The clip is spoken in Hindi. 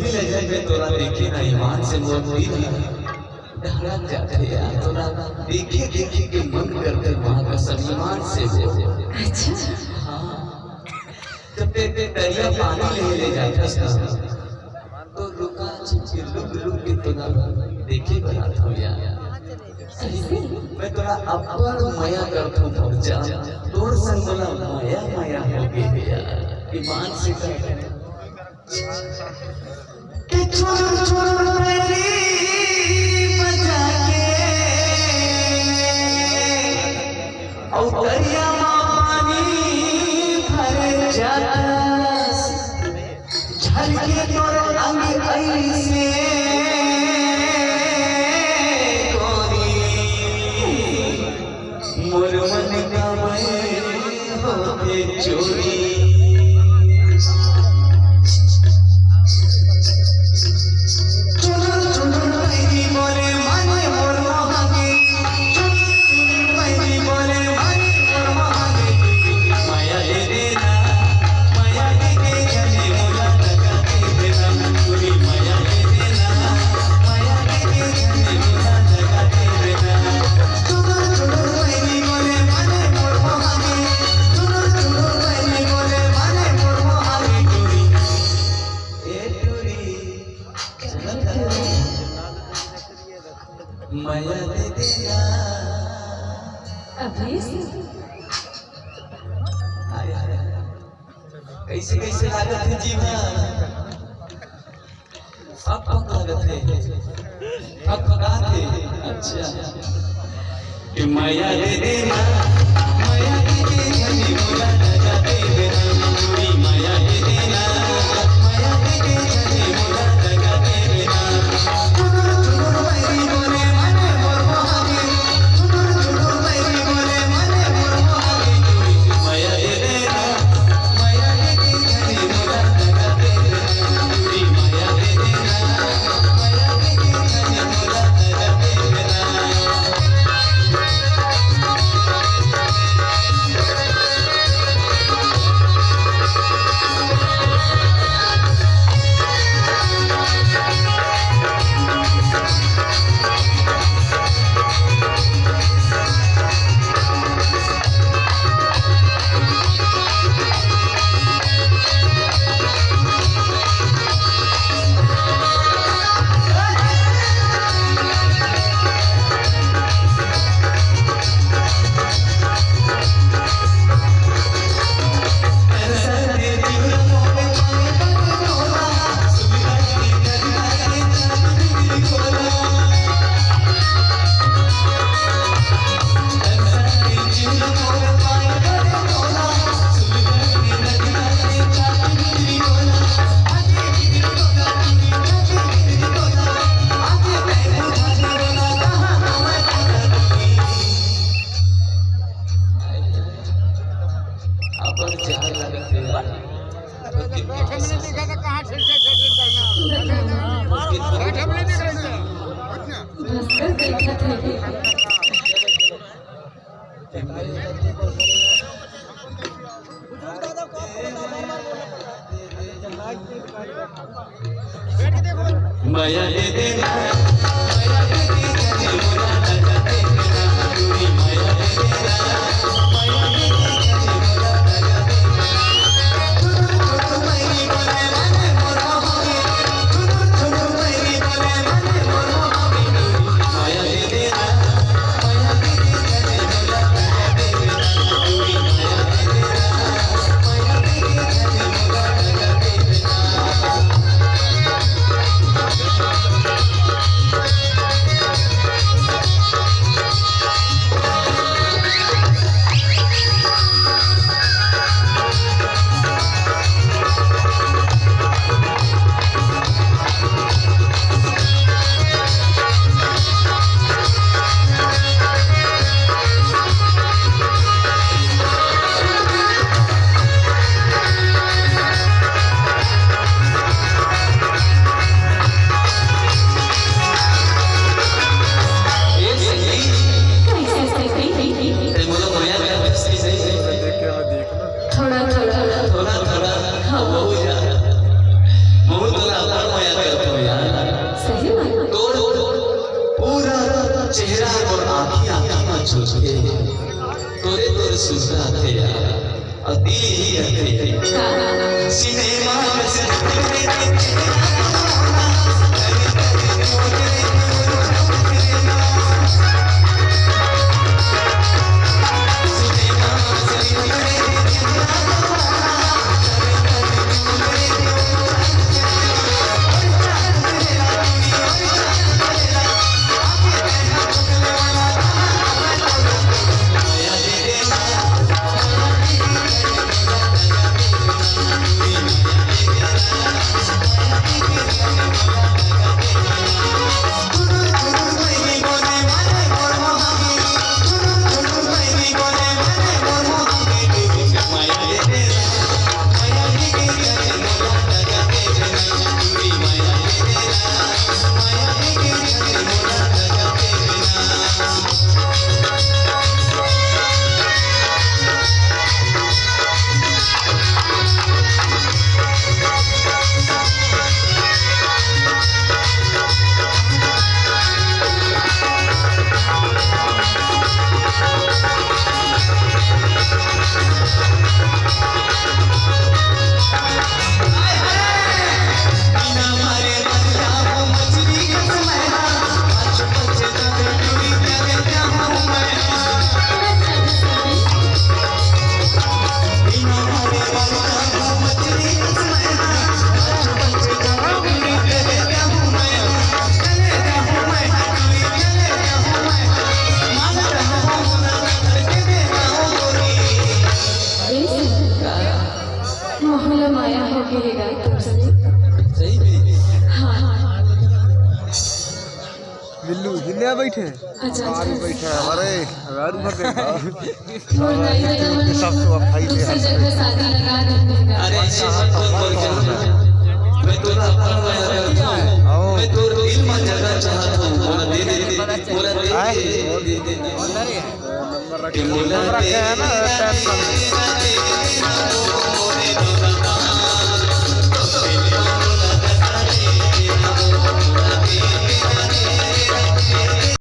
यही लगे मैं तोरा देखे ना ईमान से मोर दिल धड़क जाते यार तोरा देखे देखे के मन करते वहां का सम्मान से बोल। अच्छा हाँ जब ते दरिया पानी ले जाता था तो रुका के लुक के तोरा देखे बनाता हूँ यार। मैं तोरा अब्बर माया करता हूँ पहुंचा तोर संग बोला माया माया हो गई यार ईमान से कर के छोड़ छोड़ मेरी बजा के और दरिया पानी भर जाता झलके तोर अंग ऐसे मोर मन का होके चोरी माया दे देना कैसे कैसे लागत है जीवन अब लागत है अब थे अच्छा कि माया दे देना माया दे देना मोला लगा दे देना पूरी माया दे देना माया दे देना मोला लगा दे देना माया दे देना माया दे देना मोला लगा दे देना पूरी माया दे देना माया दे देना मोला लगा दे देना मेरी बोले माने मोर मोहनी छोड़ो मेरी बोले माने मोर मोहनी माया दे देना माया दे देना मोला लगा दे देना पूरी माया दे देना माया दे देना मोला लगा दे देना सुर सुराते यार और दिल ही रहते सिनेमा में से माया हो गिरेगा तुमसे। सही में हाँ बिल्लू हिलिया बैठे अच्छा गाड़ी बैठे हमारे गाड़ी भर और सब तो अब भाई दूसरी जगह शादी लगा देंगे। अरे ऐसे मत बोल मैं तोरा अपना माया करता हूँ मैं तोर दिल में जगह चाहता हूँ बोला दे दे बोला दे दे नंबर रखे हैं ना टेंशन